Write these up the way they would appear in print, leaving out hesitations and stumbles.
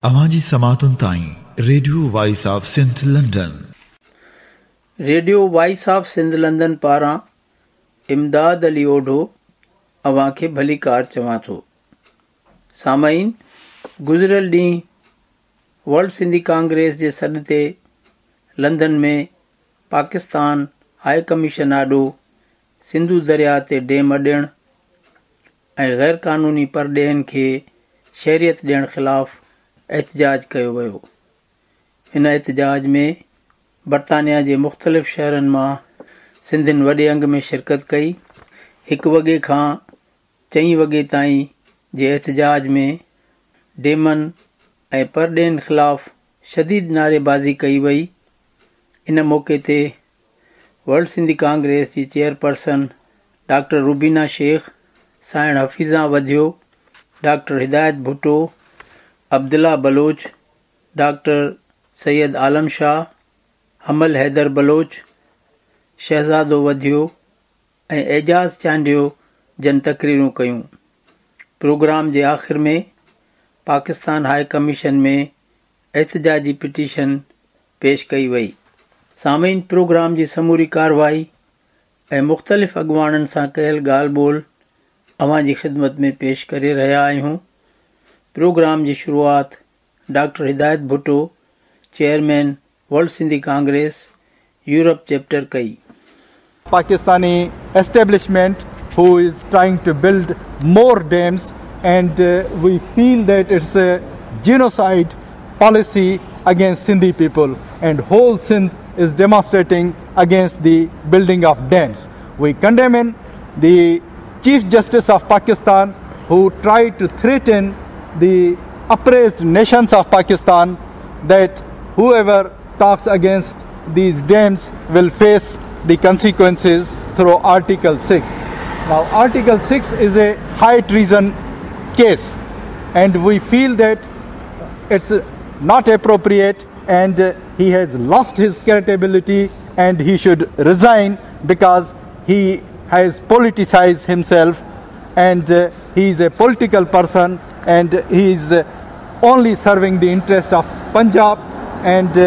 अवांजी समातुन ताईं radio voice of Sindh London. Radio voice of Sindh London पारां इमदाद अली ओढो अवां खे भली कार चवां थो। सामईन, गुज़िरियल ॾींहुं वर्ल्ड सिंधी कांग्रेस जे सॾ ते लंडन में पाकिस्तान हाई कमीशन आॾो सिंधु दरिया ते डेम अॾियण ऐं ग़ैर क़ानूनी परॾेहनि खे शहरियत ॾियण ख़िलाफ़ एहतजाज कयो वियो। हिन एहतजाज में बरतानिया जे मुख़्तलिफ़ शहरनि मां सिंधियुनि वॾे अंग में शिरकत कई। 1 वॻे खां 4 वॻे ताईं जे एहतजाज में डेमन ऐं परॾेहनि ख़िलाफ़ शदीद नारेबाज़ी कई वई। इन मौक़े ते वर्ल्ड सिंधी कांग्रेस जी चेयरपर्सन डॉक्टर रुबीना शेख, साइण हफ़ीज़ा वधियो, डॉक्टर हिदायत भुट्टो, अब्दुल्ला बलोच, डॉक्टर सैयद आलम शाह, हमल हैदर बलोच, शहज़ादो वधियो ऐं एजाज़ चांडियो जन तक़रीरूं कयूं। प्रोग्राम जे आख़िर में पाकिस्तान हाई कमीशन में एहतजाजी पिटीशन पेश कई वई। सामईन, प्रोग्राम जी समूरी कार्रवाई ऐं मुख़्तलिफ़ अॻुवाणनि सां कयल ॻाल्हि ॿोल अवां जी ख़िदमत में पेश करे रहिया आहियूं। प्रोग्राम जी शुरूआत doctor Hidayat Bhutto, chairman world Sindhi Congress Europe chapter कई। Pakistani establishment who is trying to build more dams, and we feel that it's a genocide policy against Sindhi people, and whole Sindh is demonstrating against the building of dams. We condemn the Chief Justice of Pakistan who tried to threaten the appraised nations of Pakistan that whoever talks against these dams will face the consequences through Article 6. Now, Article 6 is a high treason case, and we feel that it's not appropriate, and he has lost his credibility and he should resign because he has politicized himself, and he is a political person, and he is only serving the interest of Punjab, and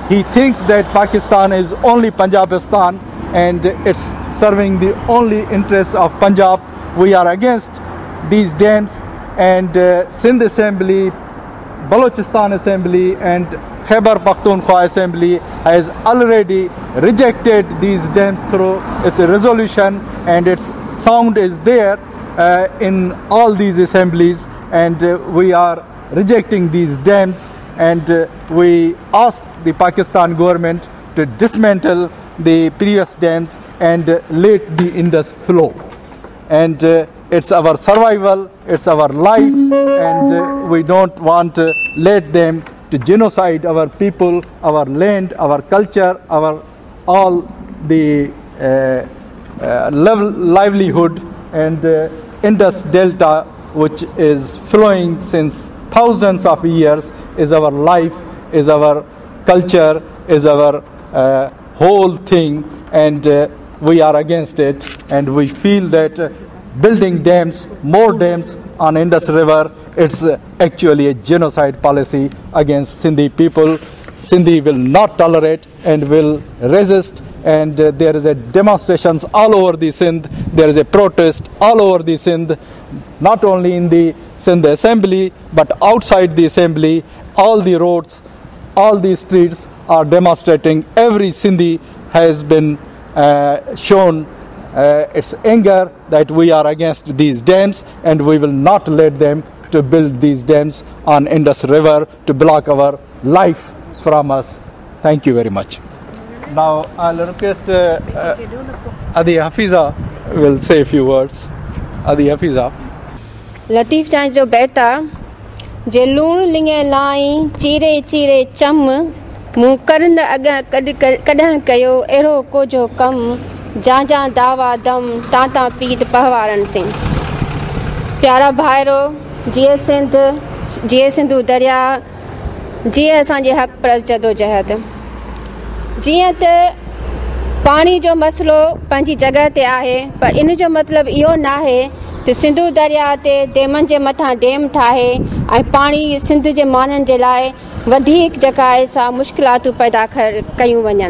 he thinks that Pakistan is only Punjabistan and it's serving the only interests of Punjab. We are against these dams, and Sindh Assembly, Balochistan Assembly and Khyber Pakhtunkhwa Assembly has already rejected these dams through its resolution, and its sound is there in all these assemblies, and we are rejecting these dams, and we ask the Pakistan government to dismantle the previous dams and let the Indus flow. And it's our survival, it's our life, and we don't want to let them to genocide our people, our land, our culture, our all the livelihood, and Indus Delta, which is flowing since thousands of years, is our life, is our culture, is our whole thing, and we are against it, and we feel that building dams, more dams on Indus River, it's actually a genocide policy against Sindhi people. Sindhi will not tolerate and will resist, and there is a demonstrations all over the Sindh, there is a protest all over the Sindh, not only in the Sindh Assembly but outside the Assembly. All the roads, all the streets are demonstrating. Every Sindhi has been shown its anger that we are against these dams, and we will not let them to build these dams on Indus River to block our life from us. Thank you very much. Now I'll request Adi Hafiza will say a few words. Adi Hafiza. Latif Chand जो बैता जे लूण लिंगे लाई चीरे चीरे चम मूं करन अॻ कॾहिं कयो अहिड़ो को जो कम जा जा दावा दम ताता पीत पहवारन सिंह। प्यारा भाइरो, जिए सिंधु दरिया, जिए असांजे हक़ पर जदोजहद। जीअं त पाणी जो मसइलो पंहिंजी जॻह ते आहे, पर इन जो मतिलबु इहो न आहे त सिंधु दरिया ते डेमनि जे मथां डेम ठाहे ऐं पाणी सिंध जे माण्हुनि जे लाइ वधीक जेका आहे सा मुश्किलातूं पैदा कयूं वञनि।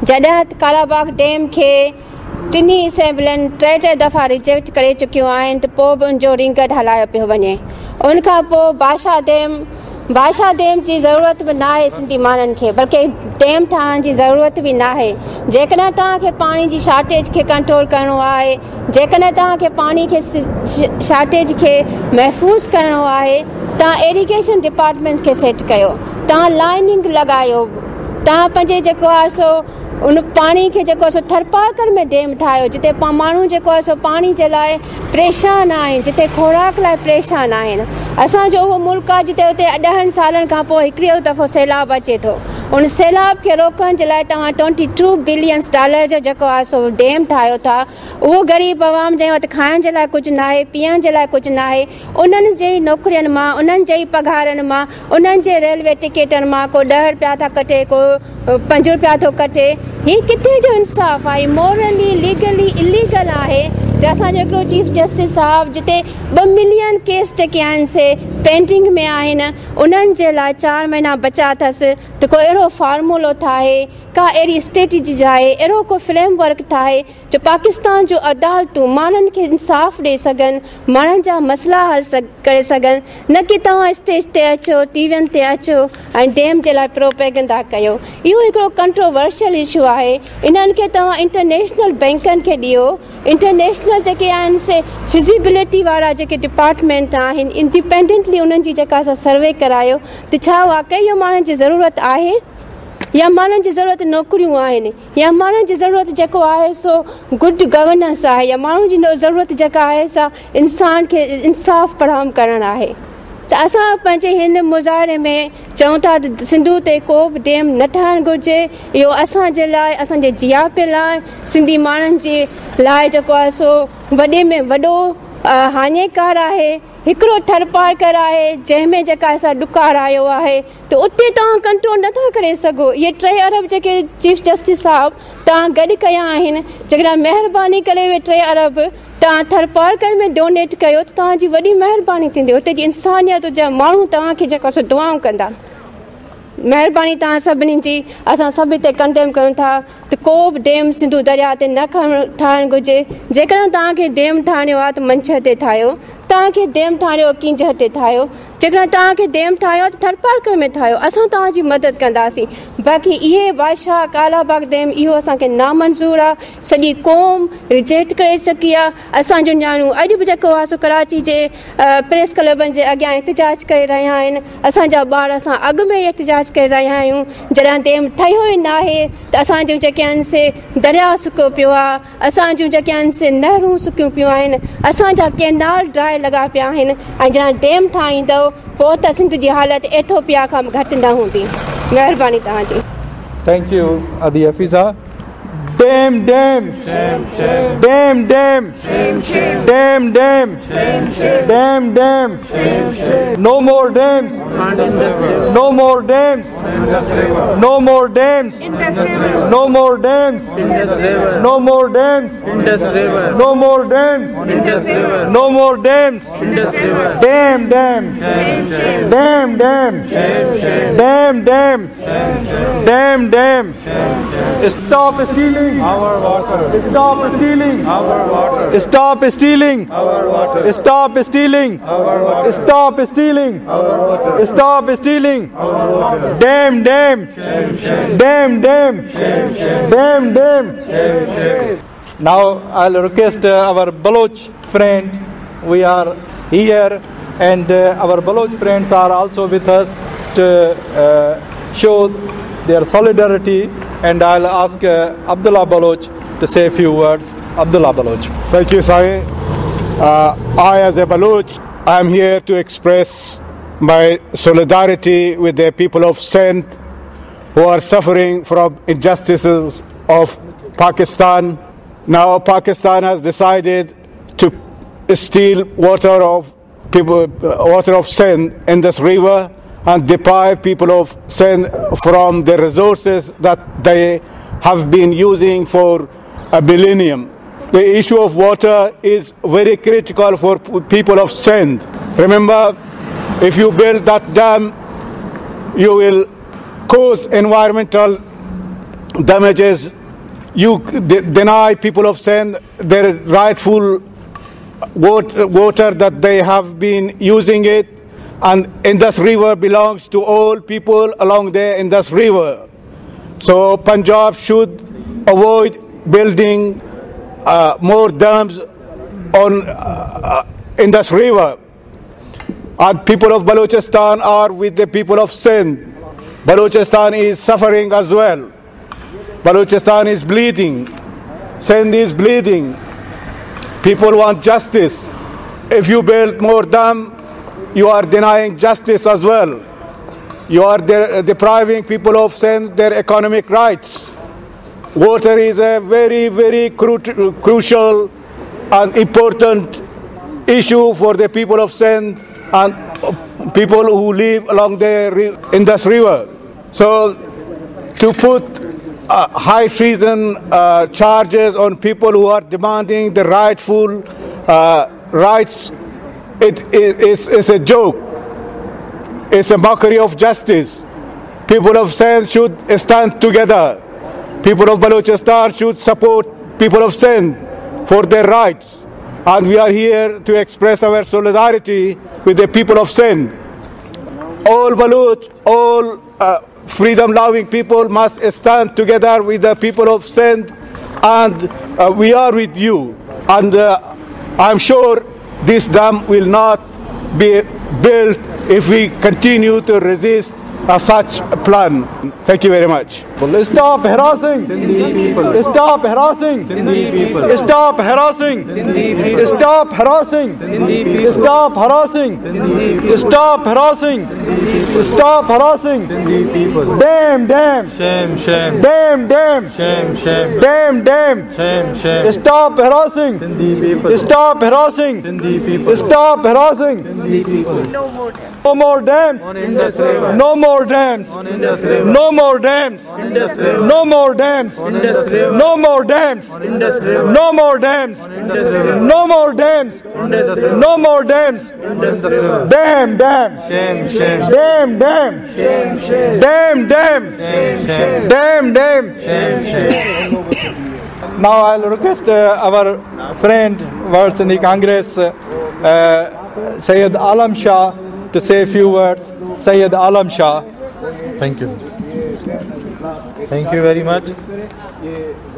जॾहिं कालाबाग डेम खे टिनी असेंबलियुनि 3 दफ़ा रिजेक्ट करे चुकियूं आहिनि त पोइ बि उनजो रिंगट हलायो पियो वञे। उनखां पोइ बादशाह डेम जी ज़रूरत बि न आहे सिंधी माण्हुनि खे, बल्कि डेम ठाहिण जी ज़रूरत बि न आहे। जेकॾहिं तव्हांखे पाणी जी शॉर्टेज खे कंट्रोल करिणो आहे, जेकॾहिं तव्हांखे पाणी खे शॉर्टेज खे महफ़ूज़ करिणो आहे, तव्हां इरिगेशन डिपार्टमेंट्स खे सेट कयो, तव्हां लाइनिंग लॻायो, तव्हां पंहिंजे जेको आहे सो उन पाणी खे जेको आहे सो थरपारकर में डेम ठाहियो, जिते माण्हू जेको आहे सो पाणी जे लाइ परेशान आहिनि, जिते खोराक लाइ परेशान आहिनि। असांजो उहो मुल्क आहे जिते उते 10 सालनि खां पोइ हिकिड़ो दफ़ो सैलाब अचे थो। उन सैलाब खे रोकण जे लाइ तव्हां $22 बिलियन जो जेको आहे सो डेम ठाहियो था। उहो ग़रीब आवाम जे वटि खाइण जे लाइ कुझु न आहे, पीअण जे लाइ कुझु न आहे। उन्हनि जे नौकरियुनि मां, उन्हनि जे पघारनि मां, उन्हनि जे रेलवे टिकेटनि मां को 10 रुपया था कटे, को 5 रुपया थो कटे। हीउ किथे जो इंसाफ़ आहे? मॉरली, लीगली इलीगल आहे। त असांजो हिकिड़ो चीफ जस्टिस साहिबु जिते 2 मिलियन केस जेके आहिनि से पेंडिंग में आहिनि, उन्हनि जे लाइ 4 महीना बचा अथसि त को अहिड़ो फार्मूलो ठाहे, का अहिड़ी स्ट्रेटेजी ठाहे, अहिड़ो को फ्रेमवर्क ठाहे जो पाकिस्तान जो अदालतूं माण्हुनि खे इंसाफ़ ॾेई सघनि, माण्हुनि जा मसइला हल करे सघनि, न की तव्हां स्टेज ते अचो, टीवियुनि ते अचो ऐं डेम जे लाइ प्रोपेगेंडा कयो। इहो हिकिड़ो कंट्रोवर्शियल इशू आहे। इन्हनि खे तव्हां इंटरनेशनल बैंकनि खे ॾियो, इंटरनेशनल जेके आहिनि से फिज़िबिलिटी वारा जेके डिपार्टमेंट आहिनि, इंडिपेंडेंटली उन्हनि जी जेका असां सर्वे करायो त छा वाकई इहो माण्हुनि जी ज़रूरत आहे, या माण्हुनि जी ज़रूरत नौकरियूं आहिनि, या माण्हुनि जी ज़रूरत जेको आहे सो गुड गवर्नेंस आहे, या माण्हुनि जी ज़रूरत जेका आहे सा इंसान खे इंसाफ़ फराहम करणु आहे। त असां पंहिंजे हिन मुज़ाहिरे में चऊं था त सिंधु ते को बि डेम न ठाहिणु घुरिजे। इहो असांजे लाइ, असांजे जियापे लाइ, सिंधी माण्हुनि जे लाइ जेको आहे सो वॾे में वॾो हानिकार आहे। हिकिड़ो थरपारकर आहे जंहिंमें जेका असां ॾुकार आयो आहे, त उते तव्हां कंट्रोल नथा करे सघो। इहे 3 अरब जेके चीफ जस्टिस साहिबु तव्हां गॾु कया आहिनि, जेकॾहिं महिरबानी करे उहे 3 अरब तव्हां थरपारकर में डोनेट कयो त तव्हांजी वॾी महिरबानी थींदी। उते जी इंसानियत जा माण्हू तव्हांखे जेको आहे दुआऊं कंदा। महिरबानी तव्हां सभिनी जी। असां सभु हिते कंडेम कयूं था त को बि डेम सिंधु दरिया ते न ठाहिणु घुरिजे। जेकॾहिं तव्हांखे डेम ठाहिणो आहे त मंछर ते ठाहियो, तव्हांखे डेम ठाहियो किंजर ते ठाहियो, जेकॾहिं तव्हांखे डेम ठाहियो त थरपारकर में ठाहियो। असां तव्हांजी मदद कंदासीं। बाक़ी इहे बादशाह कालाबाग डेम इहो असांखे नामंज़ूर आहे। सॼी क़ौम रिजेक्ट करे चुकी आहे। असांजो न्याणियूं अॼु बि जेको आहे सो कराची जे प्रेस क्लबनि जे अॻियां एहतिजाज करे रहिया आहिनि। असांजा ॿार असां अॻु में एहतिजाज करे रहिया आहियूं। जॾहिं डेम ठहियो ई न आहे त असांजूं जेके आहिनि से दरिया सुकियो पियो आहे, असांजूं जेके आहिनि से नहरूं सुकियूं पियूं आहिनि, असांजा केनाल ड्राई लॻा पिया आहिनि। ऐं जॾहिं डेम ठाहींदो पोइ त सिंध जी हालत एथोपिया खां घटि न हूंदी। महिरबानी तव्हांजी। Thank you, Adi Hafiza. Damn, damn. Shame, shame. Damn, damn. Shame, shame. Damn, damn. Shame, shame. Damn, damn. Shame, shame. No more dams. No more dams. No more dams. No more dams. No more dams. No more dams. No more dams. Damn, damn. Damn, damn. Damn, damn. Damn, damn. Stop stealing our water. Stop stealing our water. Stop stealing our water. Stop stealing our water. Stop stealing our water. Stop stealing our water. Damn, damn. Damn, damn. Damn, damn. Now I'll request our Baloch friend. We are here and our Baloch friends are also with us to show their solidarity, and I'll ask Abdullah Baloch to say a few words. Abdullah Baloch. Thank you, Sai. I, as a Baloch, I am here to express my solidarity with the people of Sindh who are suffering from injustices of Pakistan. Now Pakistan has decided to steal water of Sindh in this river and deprive people of Sindh from the resources that they have been using for a millennium. the issue of water is very critical for people of Sindh. Remember, if you build that dam, you will cause environmental damages. You deny people of Sindh their rightful water that they have been using it, and Indus River belongs to all people along the Indus River. So Punjab should avoid building more dams on Indus River. And people of Balochistan are with the people of Sindh. Balochistan is suffering as well. Balochistan is bleeding. Sindh is bleeding. People want justice. If you build more dam, you are denying justice as well. You are depriving people of Sindh their economic rights. Water is a very, very crucial and important issue for the people of Sindh and people who live along the Indus River. So to put high treason charges on people who are demanding the rightful rights, it's a joke. It's a mockery of justice. People of Sindh should stand together. People of Balochistan should support people of Sindh for their rights. And we are here to express our solidarity with the people of Sindh. All Baloch, all freedom-loving people must stand together with the people of Sindh, and we are with you. And I'm sure this dam will not be built if we continue to resist such a plan. Thank you very much. Stop harassing. Stop harassing. Stop harassing. Stop harassing. Stop harassing. Stop harassing. Stop harassing. Damn, damn. Shame, shame. Damn, damn. Shame, shame. Damn, damn. Shame, shame. Stop harassing. Stop harassing. Stop harassing. No more dams. No more dams. No more dams. No more dams. No more dams. No more dams. No more dams. No more dams. Damn, damn. Shame, shame. Damn, damn. Damn, damn. Damn, damn. Now I'll request our friend words in the Congress, Sayyid Alam Shah, to say a few words. Sayyid Alam Shah. Thank you. Thank you very much.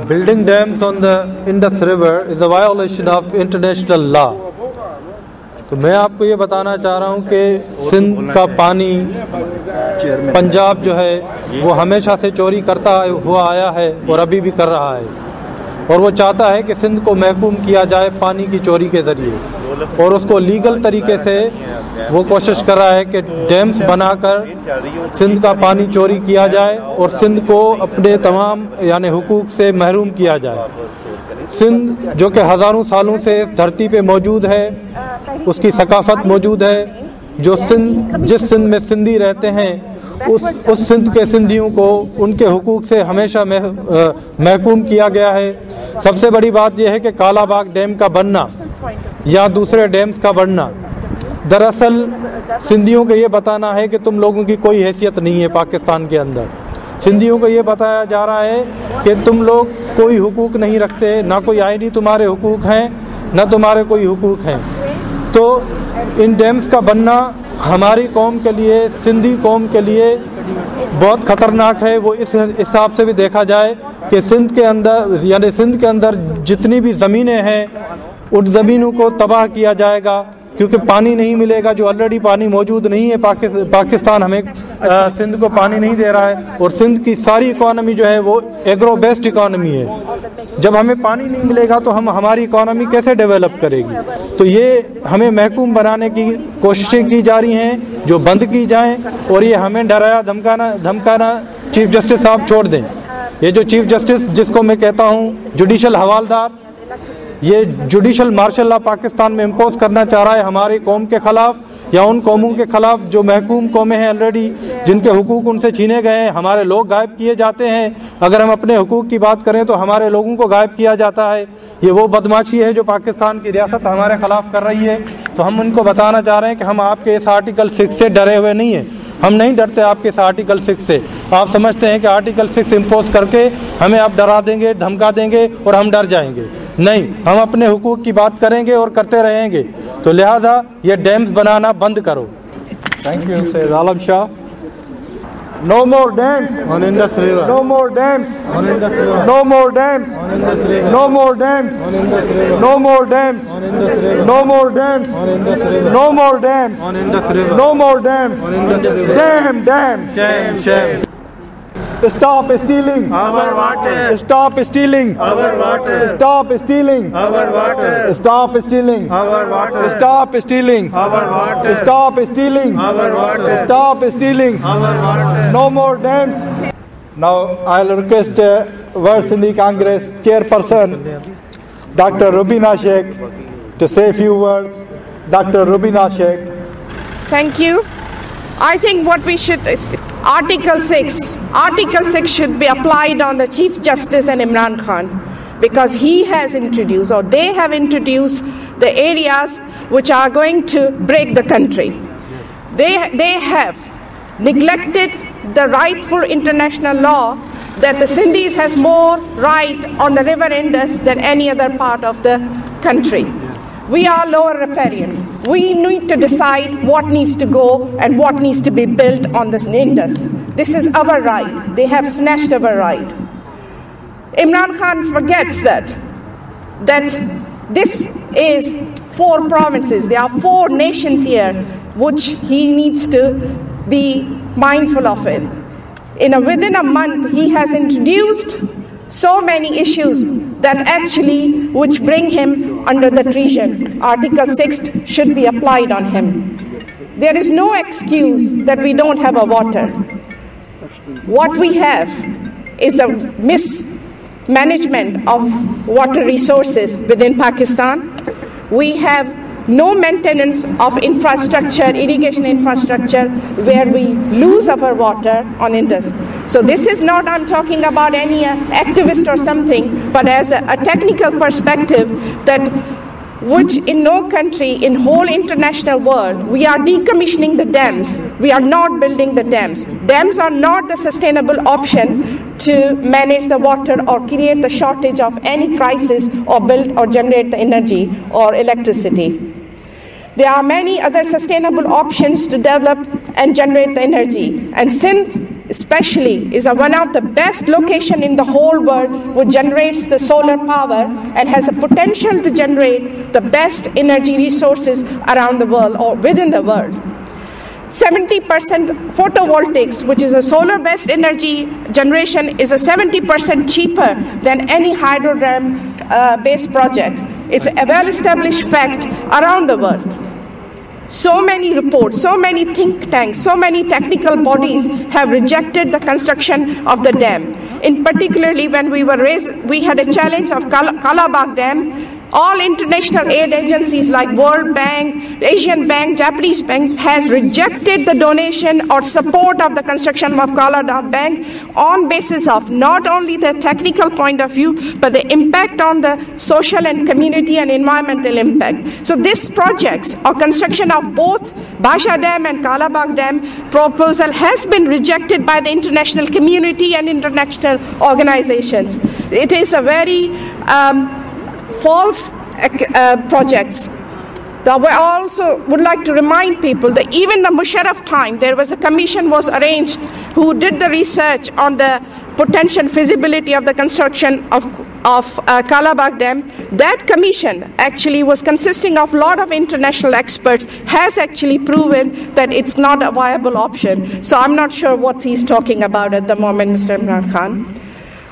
Building dams on the Indus River is a violation of international law. तो मैं आपको ये बताना चाह रहा हूँ कि सिंध का पानी पंजाब जो है वो हमेशा से चोरी करता हुआ आया है और अभी भी कर रहा है, और वो चाहता है कि सिंध को महकूम किया जाए पानी की चोरी के ज़रिए, और उसको लीगल तरीके से वो कोशिश कर रहा है कि डैम्स बनाकर सिंध का पानी चोरी किया जाए और सिंध को अपने तमाम यानी हुकूक से महरूम किया जाए। सिंध जो कि हज़ारों सालों से इस धरती पे मौजूद है, उसकी सकाफत मौजूद है, जो जिस सिंध में सिंधी रहते हैं उस सिंध के सिंधियों को उनके हुकूक से हमेशा महकूम किया गया है। सबसे बड़ी बात यह है कि कालाबाग डैम का बनना या दूसरे डैम्स का बनना दरअसल सिंधियों को ये बताना है कि तुम लोगों की कोई हैसियत नहीं है पाकिस्तान के अंदर। सिंधियों को ये बताया जा रहा है कि तुम लोग कोई हुकूक नहीं रखते, ना कोई आईनी तुम्हारे हुकूक हैं, ना तुम्हारे कोई हुकूक हैं। तो इन डैम्स का बनना हमारी कौम के लिए, सिंधी कौम के लिए बहुत ख़तरनाक है। वो इस हिसाब से भी देखा जाए कि सिंध के अंदर यानी सिंध के अंदर जितनी भी ज़मीनें हैं उन ज़मीनों को तबाह किया जाएगा, क्योंकि पानी नहीं मिलेगा, जो ऑलरेडी पानी मौजूद नहीं है। पाकिस्तान हमें सिंध को पानी नहीं दे रहा है, और सिंध की सारी इकॉनमी जो है वो एग्रो बेस्ड इकॉनमी है। जब हमें पानी नहीं मिलेगा तो हमारी इकॉनमी कैसे डेवलप करेगी? तो ये हमें महकूम बनाने की कोशिशें की जा रही हैं जो बंद की जाएं, और ये हमें डराया धमकाना चीफ जस्टिस साहब छोड़ दें। ये जो चीफ जस्टिस जिसको मैं कहता हूँ जुडिशल हवालदार, ये जुडिशल मार्शल लॉ पाकिस्तान में इम्पोज करना चाह रहा है हमारी कौम के खिलाफ, या उन कौमों के खिलाफ जो महकूम कौमें हैं ऑलरेडी, जिनके हुकूक उनसे छीने गए हैं। हमारे लोग गायब किए जाते हैं। अगर हम अपने हुकूक की बात करें तो हमारे लोगों को गायब किया जाता है। ये वो बदमाशी है जो पाकिस्तान की रियासत हमारे खिलाफ कर रही है। तो हम उनको बताना चाह रहे हैं कि हम आपके इस आर्टिकल 6 से डरे हुए नहीं हैं। हम नहीं डरते आपके इस आर्टिकल 6 से। आप समझते हैं कि आर्टिकल 6 इम्पोज करके हमें आप डरा देंगे, धमका देंगे और हम डर जाएंगे। नहीं, हम अपने हुकूक की बात करेंगे और करते रहेंगे। तो लिहाजा ये डैम्स बनाना बंद करो। Thank you, Sayyid Alam Shah. No more dams on Indus River. No more dams On Indus River. No more dams On Indus River. No more dams On Indus River. No more dams On Indus River. No more dams On Indus River. No more dams On Indus River. No more dams On Indus River. Dam. Shame, shame. Stop stealing our water, Stop stealing our water, Stop stealing our water, Stop stealing our water, Stop stealing our water, Stop stealing our water, Stop stealing our water. No more dams. Now I'll request words in the Congress Chairperson Dr. Rubina Sheikh to say a few words. Dr. Rubina Sheikh. Thank you. I think what we should is Article 6 should be applied on the Chief Justice and Imran Khan, because he has introduced, or they have introduced, the areas which are going to break the country. They have neglected the rightful international law that the Sindhis has more right on the river Indus than any other part of the country. We are lower riparian. We need to decide what needs to go and what needs to be built on this Indus. This is our right. They have snatched our right. Imran Khan forgets that this is 4 provinces. There are 4 nations here, which he needs to be mindful of it. Within a month, he has introduced so many issues that actually which bring him under the treason. Article 6 should be applied on him. There is no excuse that we don't have a water. What we have is the mismanagement of water resources within Pakistan. We have no maintenance of infrastructure, irrigation infrastructure, where we lose our water on Indus. So this is not, I'm talking about any activist or something, but as a technical perspective, that which in no country in whole international world, we are decommissioning the dams. We are not building the dams. Dams are not the sustainable option to manage the water or create the shortage of any crisis or build or generate the energy or electricity. There are many other sustainable options to develop and generate the energy. And Sindh especially is one of the best location in the whole world which generates the solar power and has a potential to generate the best energy resources around the world or within the world. 70% photovoltaics, which is a solar-based energy generation, is 70% cheaper than any hydro-based projects. It's a well-established fact around the world. So many reports, so many think tanks, so many technical bodies have rejected the construction of the dam. In particularly when we had a challenge of Kalabagh Dam. All international aid agencies like World Bank, Asian Bank, Japanese Bank has rejected the donation or support of the construction of Kalabagh Bank on basis of not only the technical point of view, but the impact on the social and community and environmental impact. So this project or construction of both Bhasha Dam and Kalabagh Dam proposal has been rejected by the international community and international organizations. It is a very false projects. I also would like to remind people that even the Musharraf time, there was a commission was arranged who did the research on the potential feasibility of the construction of Kalabagh Dam. That commission actually was consisting of a lot of international experts, has actually proven that it's not a viable option. So I'm not sure what he's talking about at the moment, Mr. Imran Khan.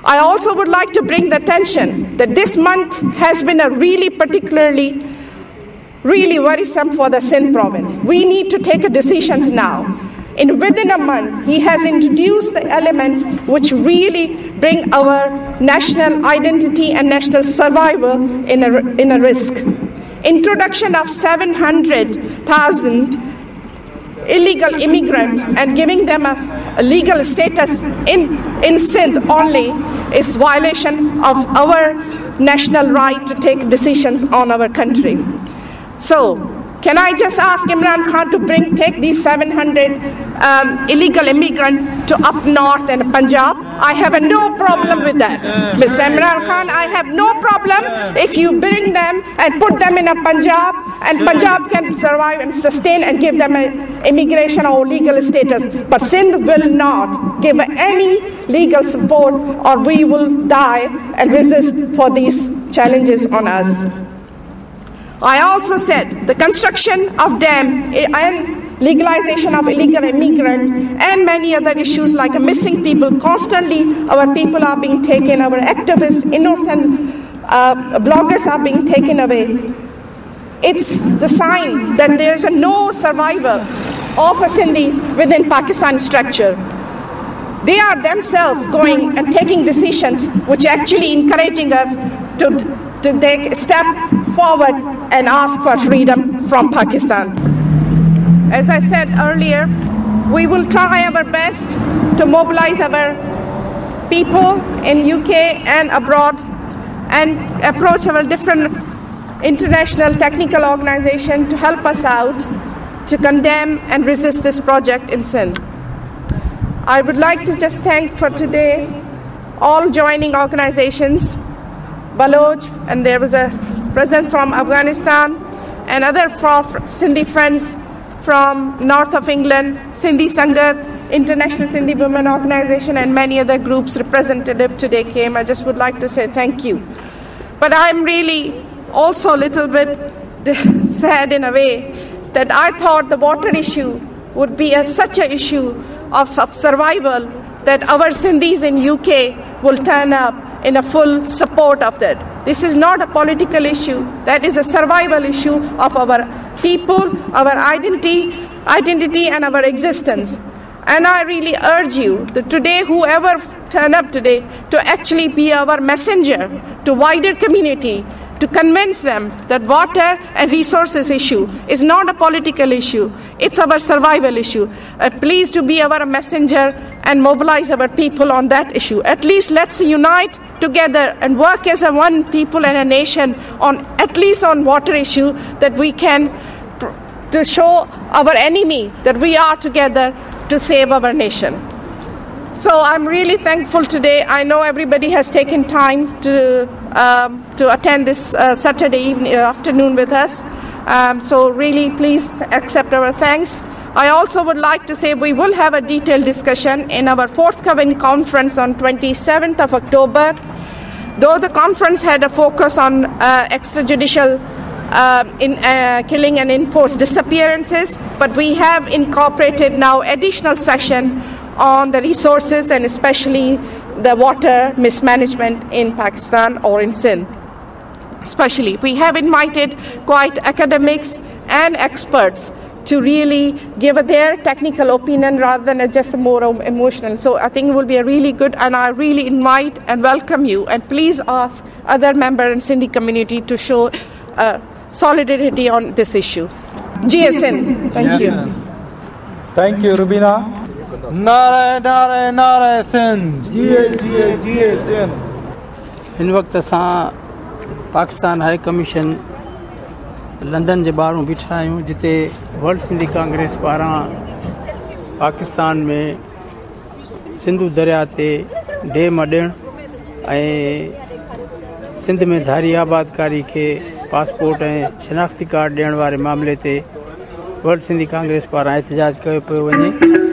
I also would like to bring the attention that this month has been a really worrisome for the Sindh province. We need to take decisions now. Within a month, he has introduced the elements which really bring our national identity and national survival in a risk. Introduction of 700,000 illegal immigrants and giving them a legal status in Sindh only is violation of our national right to take decisions on our country. So, can I just ask Imran Khan to take these 700 illegal immigrants to up north and Punjab? I have no problem with that. Mr. Imran Khan, I have no problem if you bring them and put them in a Punjab, and Punjab can survive and sustain and give them an immigration or legal status. But Sindh will not give any legal support, or we will die and resist for these challenges on us. I also said the construction of dam and legalization of illegal immigrant and many other issues like missing people. Constantly our people are being taken, our activists, innocent bloggers are being taken away. It's the sign that there is no survival of Sindhis within Pakistan structure. They are themselves going and taking decisions which actually encouraging us to take a step forward and ask for freedom from Pakistan. As I said earlier, we will try our best to mobilize our people in UK and abroad and approach our different international technical organizations to help us out to condemn and resist this project in Sindh. I would like to just thank for today all joining organizations, Baloch, and there was a present from Afghanistan, and other Sindhi friends from north of England, Sindhi Sangat, International Sindhi Women Organization, and many other groups representative today came. I just would like to say thank you. But I'm really also a little bit sad in a way that I thought the water issue would be such an issue of survival that our Sindhis in UK will turn up in a full support of that. This is not a political issue. That is a survival issue of our people, our identity and our existence. And I really urge you that today, whoever turn up today, to actually be our messenger to wider community, to convince them that water and resources issue is not a political issue. It's our survival issue. Please to be our messenger and mobilize our people on that issue. At least let's unite together and work as a one people and a nation on at least on water issue, that we can to show our enemy that we are together to save our nation. So I'm really thankful today. I know everybody has taken time to attend this Saturday afternoon with us. So really please accept our thanks. I also would like to say we will have a detailed discussion in our forthcoming conference on 27th of October. Though the conference had a focus on extrajudicial killing and enforced disappearances, but we have incorporated now additional session on the resources and especially the water mismanagement in Pakistan or in Sindh. Especially, we have invited quite academics and experts to really give their technical opinion rather than just more emotional. So I think it will be a really good, and I really invite and welcome you, and please ask other members in Sindhi community to show solidarity on this issue. GSN, thank you. Thank you, Rubina. Nare, nare, nare, Sindh. GSN. इन वक्त असां Pakistan high commission London जे ॿाहिरों बीठा आहियूं, जिते world Sindhi Congress पारां पाकिस्तान में सिंधु दरिया ते डेम ॾियणु ऐं सिंध में धारी आबादकारी खे पासपोर्ट ऐं शनाख्ती कार्ड ॾियण वारे मामले ते वर्ल्ड सिंधी कांग्रेस पारां एहतजाज कयो पियो वञे।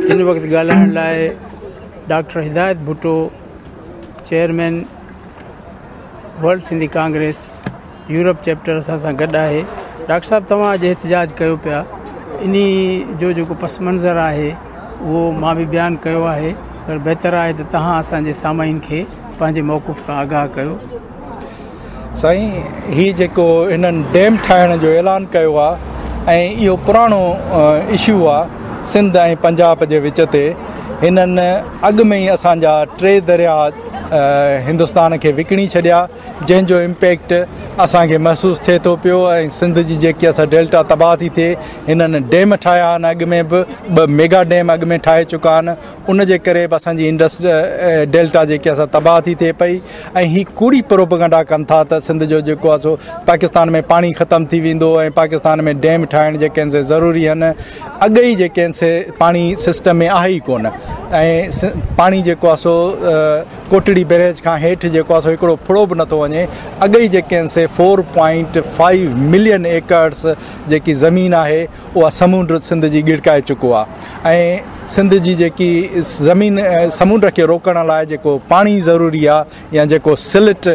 हिन वक़्तु ॻाल्हाइण लाइ doctor Hidayat Bhutto, chairman world Sindhi Congress Europe chapter असां सां गॾु आहे। डॉक्टर साहब, तव्हां अॼु एहतजाज कयो पिया, इन जो जेको पस मंज़र आहे उहो मां बि बयानु कयो आहे, पर बहितर आहे त तव्हां असांजे सामाईन खे पंहिंजे मौक़ुफ़ खां आगाह कयो। साईं, हीउ जेको हिननि डैम ठाहिण जो ऐलान कयो आहे ऐं इहो पुराणो इशू आहे सिंध ऐं पंजाब जे विच ते। हिननि अॻु में ई असांजा 3 दरिया हिंदुस्तान खे विकिणी छॾिया, जंहिंजो इम्पैक्ट असांखे महसूसु थिए थो पियो। ऐं सिंध जी जेकी असां डेल्टा तबाह थी थिए, हिननि डैम ठाहिया आहिनि, अॻु में बि 2 मेगा डैम अॻु में ठाहे चुका आहिनि, उन जे करे बि असांजी डेल्टा जेकी असां तबाह थी थिए पई। ऐं ही कूड़ी प्रोपेगेंडा कनि था त सिंध जो जेको आहे सो पाकिस्तान में पाणी ख़तमु थी वेंदो ऐं पाकिस्तान में डैम ठाहिण जेके आहिनि से ज़रूरी आहिनि। अॻु ई जेके आहिनि से पाणी सिस्टम में आहे ई कोन, ऐं पाणी जेको आहे सो कोटड़ी बैरेज खां हेठि जेको आहे सो हिकिड़ो फुड़ो बि नथो वञे। अॻु ई जेके आहिनि से 4.5 मिलियन एकड़्स जेकी ज़मीन आहे उहा समुंड सिंध जी गिड़काए चुको आहे। ऐं सिंध जी जेकी ज़मीन समुंड खे रोकण लाइ जेको पाणी ज़रूरी आहे या जेको सिलट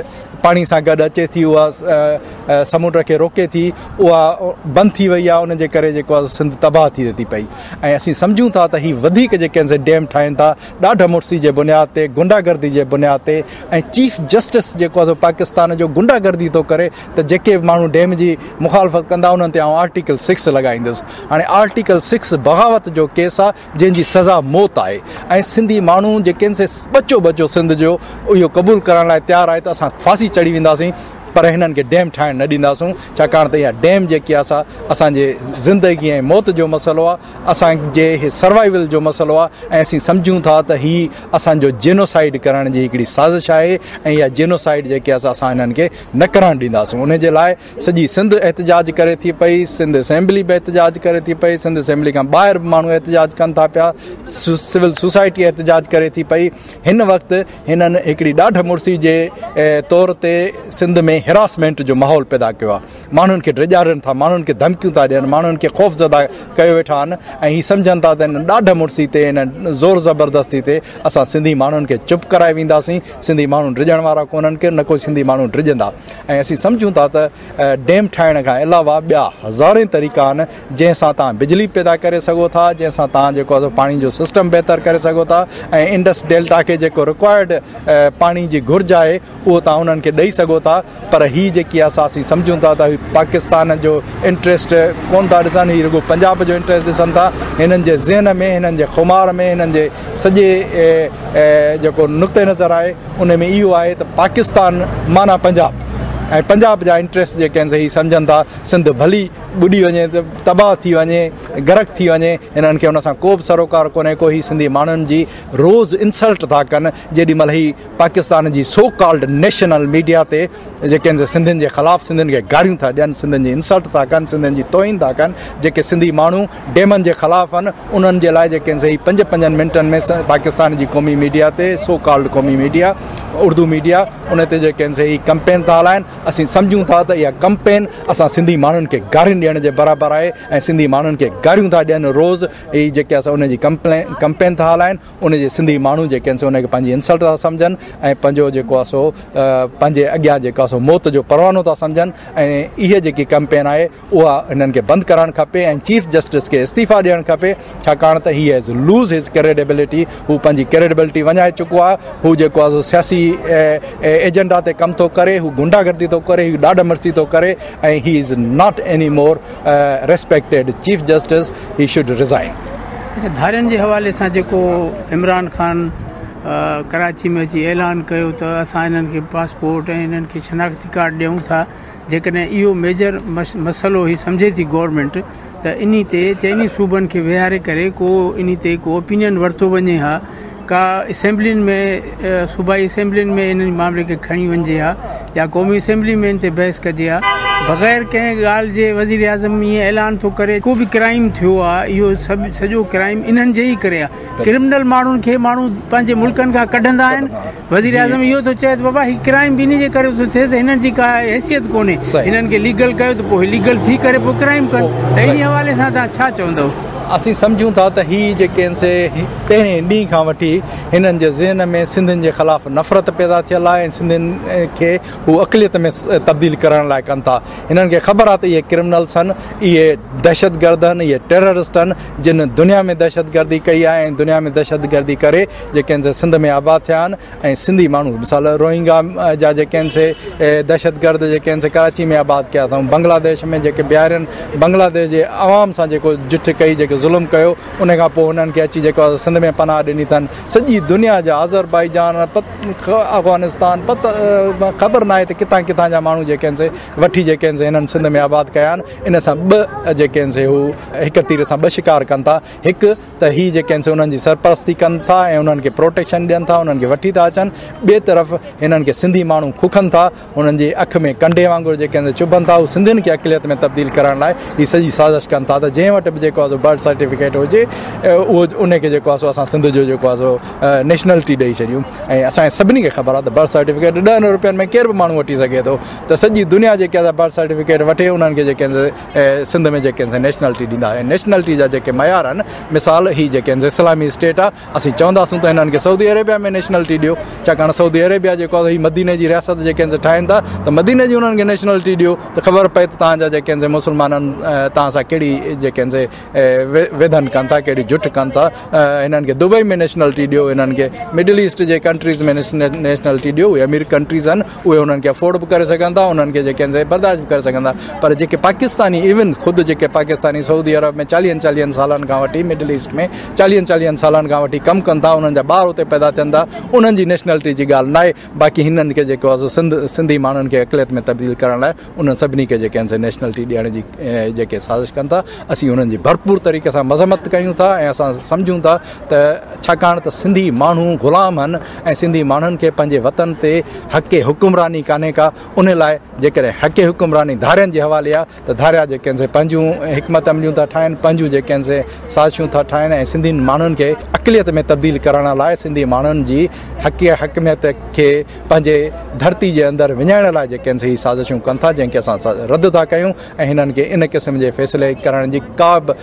पाणी सां गॾु अचे थी, उहा समुंड खे रोके थी, उहा बंदि थी वई आहे। उन जे करे जेको आहे सिंध तबाह थी थी पई। ऐं असीं सम्झूं था त ही वधीक जेके आहिनि से डैम ठाहिनि था ॾाढा मुड़सी जे बुनियाद ते, गुंडागर्दी जे बुनियाद ते। ऐं चीफ जस्टिस जेको आहे पाकिस्तान जो गुंडागर्दी थो करे त जेके माण्हू डैम जी मुखालफ़त कंदा उन्हनि ते आउं आर्टिकल 6 लॻाईंदुसि। हाणे आर्टिकल 6 बग़ावत जो केस आहे जंहिंजी सज़ा मौत आहे। ऐं सिंधी माण्हू जेके आहिनि से बचो सिंध जो इहो क़बूल करण लाइ तयारु आहे त असां फांसी चढ़ी वेंदासीं, पर हिननि खे डैम ठाहिण न ॾींदासूं, छाकाणि त इहा डैम जेकी आहे असांजे ज़िंदगी ऐं मौत जो मसइलो आहे, असांजे सर्वाइवल जो मसइलो आहे। ऐं असीं सम्झूं था त ही असांजो जेनोसाइड करण जी हिकिड़ी साज़िश आहे। ऐं इहा जेनोसाइड जेकी आहे असां हिननि खे न करणु ॾींदासूं। उन जे लाइ सॼी सिंध एहतजाज करे थी पई, सिंध असेंबली बि एहतजाज करे थी पई, सिंध असेंबली खां ॿाहिरि बि माण्हू एहतजाज कनि था पिया, सिविल सोसाइटी एहतजाज करे थी पई। हिन वक़्तु हिननि हिकिड़ी ॾाढ मुड़सी जे तौर ते सिंध में हिरासमेंट जो माहौल पैदा कयो आहे। माण्हुनि खे ड्रिजारनि था, माण्हुनि खे धमकियूं था ॾियनि, माण्हुनि खे ख़ौफ़ज़दा कयो वेठा आहिनि। ऐं हीअ सम्झनि था त हिन ॾाढ मुड़सी ते, हिन ज़ोर ज़बरदस्ती ते असां सिंधी माण्हुनि खे चुप कराए वेंदासीं। सिंधी माण्हू ड्रिजण वारा कोन्हनि के, न को सिंधी माण्हू ड्रिजंदा। ऐं असीं सम्झूं था त डैम ठाहिण खां अलावा ॿिया हज़ारे तरीक़ा आहिनि जंहिंसां तव्हां बिजली पैदा करे सघो था, जंहिंसां तव्हां जेको आहे पाणी जो सिस्टम बहितर करे सघो था। ऐं इंडस डेल्टा खे जेको रिक्वायर्ड पाणी जी घुर्ज आहे उहो तव्हां उन्हनि खे ॾेई सघो था। पर ही जेकी आहे असीं सम्झूं था त पाकिस्तान जो इंट्रस्ट कोन था ॾिसनि, हीअ रुॻो पंजाब जो इंट्रस्ट ॾिसनि था। हिननि जे ज़हन में, हिननि जे खुमार में, हिननि जे सॼे जेको नुक़्ते नज़र आहे उन में इहो आहे त पाकिस्तान माना पंजाब, ऐं पंजाब जा इंट्रस्ट जेके आहिनि सही सम्झनि था सिंध भली ॿुॾी वञे, तबाह थी वञे, गरक थी वञे, हिननि खे हुन सां को बि सरोकार कोन्हे को। ही सिंधी माण्हुनि जी रोज़ इंसल्ट था कनि। जेॾीमहिल ही पाकिस्तान जी सो कॉल्ड नेशनल मीडिया ते जेके आहिनि सिंधियुनि जे ख़िलाफ़ु सिंधियुनि खे गारियूं था ॾियनि, सिंधियुनि जी इंसल्ट था कनि, सिंधियुनि जी तोहीन था कनि। जेके सिंधी माण्हू डैमनि जे ख़िलाफ़ु आहिनि उन्हनि जे लाइ जेके आहिनि सही 5-5 मिंटनि में पाकिस्तान जी क़ौमी मीडिया ते, सो कॉल्ड क़ौमी मीडिया, उर्दू मीडिया, उन ते जेके आहिनि सही कंपेन था हलाइनि। असीं सम्झूं था त इहा कंपेन असां सिंधी माण्हुनि खे गारियूं ॾियण जे बराबरि आहे। ऐं सिंधी माण्हुनि खे गारियूं था ॾियनि रोज़। ही जेके असां उनजी कंपेन था हलाइनि, उनजे सिंधी माण्हू जेके आहिनि उनखे पंहिंजी इंसल्ट था सम्झनि ऐं पंहिंजो जेको आहे सो पंहिंजे अॻियां जेको आहे सो मौत जो परवानो था सम्झनि। ऐं इहा जेकी कंपेन आहे उहा हिननि खे बंदि करणु खपे ऐं चीफ जस्टिस खे इस्तीफ़ा ॾियणु खपे, छाकाणि त ही हैज़ लूज़ हिज क्रेडिबिलिटी। हू पंहिंजी क्रेडिबिलिटी वञाए चुको आहे। हू जेको आहे सो सियासी एजेंडा ते कमु थो करे, हू गुंडागर्दी थो करे, हू ॾाढ मर्सी थो करे। ऐं he is not any more respected chief justice, he should resign. धारियुनि जे हवाले सां जेको इमरान ख़ान कराची में अची ऐलान कयो त असां हिननि खे पासपोर्ट ऐं हिननि खे शनाख़ती कार्ड ॾियूं था, जेकॾहिं इहो मेजर मसइलो ई सम्झे थी गवर्नमेंट त इन ते चइनी सूबनि खे विहारे करे को इन ते को ओपिनियन वरितो वञे हा, का असेंबलियुनि में सूबाई असेंबलियुनि में इन मामले खे खणी वञिजे हा या क़ौमी असेंबली में इन ते बहस कजे हा। बग़ैर कंहिं ॻाल्हि जे वज़ीर आज़म ईअं ऐलान थो करे को बि क्राइम थियो आहे, इहो सॼो क्राइम इन्हनि जे ई करे आहे। क्रिमिनल माण्हुनि खे माण्हू पंहिंजे मुल्कनि खां कढंदा आहिनि। वज़ीर आज़म इहो थो चए त बाबा हीउ क्राइम बि इन जे करे थो थिए त हिननि जी का हैसियत कोन्हे, हिननि खे लीगल कयो त पोइ लीगल थी करे पोइ क्राइम कनि। त इन हवाले सां तव्हां छा चवंदव? असीं सम्झूं था त ही जेके आहिनि से पहिरें ॾींहं खां वठी हिननि जे ज़हन में सिंधियुनि जे ख़िलाफ़ु नफ़रत पैदा थियल आहे ऐं सिंधियुनि खे हू अक़लियत में तब्दील करण लाइ कनि था। हिननि खे ख़बर आहे त इहे क्रिमिनल्स आहिनि, इहे दहशतगर्द आहिनि, इहे टेररिस्ट आहिनि जिन दुनिया में दहशतगर्दी कई आहे ऐं दुनिया में दहशतगर्दी करे जेके आहिनि से सिंध में आबाद थिया आहिनि। ऐं सिंधी माण्हू मिसाल रोहिंगा जा जेके आहिनि से दहशतगर्द जेके आहिनि से कराची में आबाद कया अथऊं, बांग्लादेश में जेके बिहारियुनि बांग्लादेश जे आवाम सां जेको जुठ कई, जेके खे ज़ुल्म कयो उन खां पोइ उन्हनि खे अची जेको आहे सिंध में पनाह ॾिनी अथनि सॼी दुनिया जा अज़रबाईजान अफ़गानिस्तान ख़बर न आहे त किथां किथां जा माण्हू जेके आहिनि से वठी जेके आहिनि से हिननि सिंध में आबाद कया आहिनि इन सां ॿ जेके आहिनि से हू हिक तीर सां ॿ शिकार कनि था हिकु त ही जेके आहिनि से उन्हनि जी सरपरस्ती कनि था ऐं उन्हनि खे प्रोटेक्शन ॾियनि था उन्हनि खे वठी था अचनि ॿिए तरफ़ हिननि खे सिंधी माण्हू खुखनि था उन्हनि जी अखि में कंडे वांगुरु जेके आहिनि चुभनि था उहे सिंधियुनि खे अक़लियत में तब्दील करण लाइ हीअ सॼी साज़िश कनि था त जंहिं वटि बि जेको आहे बर्थ सर्टिफिकेट हुजे उहो उनखे जेको आहे सो असां सिंध जो जेको आहे सो नेशनलिटी ॾेई छॾियूं ऐं असांजे सभिनी खे ख़बर आहे त बर्थ सर्टिफिकेट 10 रुपयनि में केर बि माण्हू वठी सघे थो त सॼी दुनिया जेके आहे बर्थ सर्टिफिकेट वठे उन्हनि खे जेके आहिनि सिंध में जेके आहिनि नेशनलिटी ॾींदा ऐं नेशनलिटी जा जेके मयार आहिनि मिसाल ही जेके आहिनि इस्लामी स्टेट आहे असीं चवंदासीं त हिननि खे सऊदी अरेबिया में नेशनलिटी ॾियो छाकाणि सऊदी अरेबिया जेको आहे मदीने जी रियासत जेके आहिनि ठाहिनि था त मदीने जी उन्हनि खे नेशनलिटी ॾियो त ख़बर पए त तव्हांजा जेके आहिनि मुस्लमाननि तव्हां सां कहिड़ी जेके आहिनि विधन कनि था कहिड़ी जुट कनि था हिननि खे दुबई में नेशनलिटी ॾियो हिननि खे मिडल ईस्ट जे कंट्रीज़ में नेशनलिटी ॾियो उहे अमीर कंट्रीज़ आहिनि उहे उन्हनि खे अफोर्ड बि करे सघनि था उन्हनि खे जेके आहिनि बर्दाश्त बि करे सघनि था पर जेके पाकिस्तानी इवन ख़ुदि जेके पाकिस्तानी सऊदी अरब में 40 सालनि खां वठी मिडल ईस्ट में 40 सालनि खां वठी कमु कनि था उन्हनि जा ॿार उते पैदा थियनि था उन्हनि जी नेशनलिटी जी ॻाल्हि न आहे बाक़ी हिननि खे जेको आहे सिंधी माण्हुनि खे अक़लियत में तब्दील करण लाइ उन्हनि सभिनी खे जेके आहिनि नेशनलिटी ॾियण जी जेके साज़िश कनि था असीं उन्हनि जी भरपूर तरीक़े सां मज़म्मत कयूं था ऐं असां सम्झूं था त छाकाणि त सिंधी माण्हू ग़ुलाम आहिनि ऐं सिंधी माण्हुनि खे पंहिंजे वतन ते हक़े हुकुमरानी कान्हे का उन लाइ जेकॾहिं हक़े हुकुमरानी धारियुनि जे हवाले आहे त धारिया जेके आहिनि पंहिंजूं हिकमत अमलियूं था ठाहिनि पंहिंजूं जेके आहिनि साज़िशूं था ठाहिनि ऐं सिंधियुनि माण्हुनि खे अक़लियत में तब्दील करण लाइ सिंधी माण्हुनि जी हक़मियत खे पंहिंजे धरती जे अंदरि विञाइण लाइ जेके आहिनि हीअ साज़िशूं कनि था जंहिंखे असां रद्द था कयूं ऐं हिननि खे इन क़िस्म जे फ़ैसिले करण जी का बि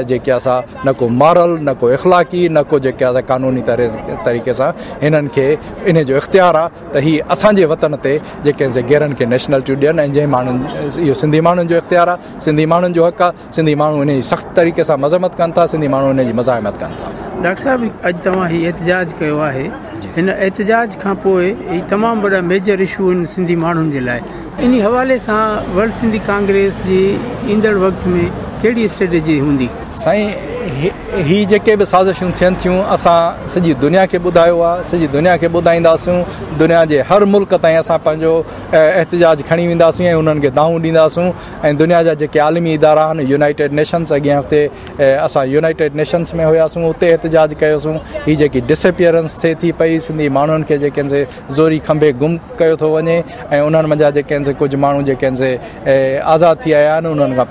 जेके असां न को मॉरल न को इख़लाक़ी न को जेके आहे कानूनी तरीक़े सां हिननि खे इन जो इख़्तियार आहे त हीअ असांजे वतन ते जेके गैरनि खे नेशनलिटियूं ॾियनि ऐं जंहिं माण्हुनि इहो सिंधी माण्हुनि जो इख़्तियार आहे सिंधी माण्हुनि जो हक़ आहे सिंधी माण्हू इन जी सख़्तु तरीक़े सां मज़म्मत कनि था सिंधी माण्हू इन जी मज़ाहिमत कनि था डॉक्टर साहब अॼु तव्हां हीउ एहतजाज कयो आहे हिन एहतजाज खां पोइ हीउ तमामु वॾा मेजर इशू आहिनि सिंधी माण्हुनि जे लाइ इन हवाले सां वर्ल्ड सिंधी कांग्रेस जी ईंदड़ वक़्त में कहिड़ी स्ट्रेटेजी हूंदी साईं ही जेके बि साज़िशूं थियनि थियूं असां सॼी दुनिया खे ॿुधायो आहे सॼी दुनिया खे ॿुधाईंदासीं दुनिया जे हर मुल्क ताईं असां पंहिंजो एहतजाज खणी वेंदासीं ऐं उन्हनि खे दाऊं ॾींदासीं ऐं दुनिया जा जेके आलमी इदारा आहिनि यूनाइटेड नेशन्स अॻियां हफ़्ते असां यूनाइटेड नेशन्स में हुयासीं उते एहतजाज कयोसीं हीअ जेकी डिसअपियरेंस थिए थी पई सिंधी माण्हुनि खे जेके आहिनि ज़ोरी खंभे गुम कयो थो वञे ऐं उन्हनि मंझां जेके आहिनि कुझु माण्हू जेके आहिनि आज़ादु थी आया आहिनि उन्हनि खां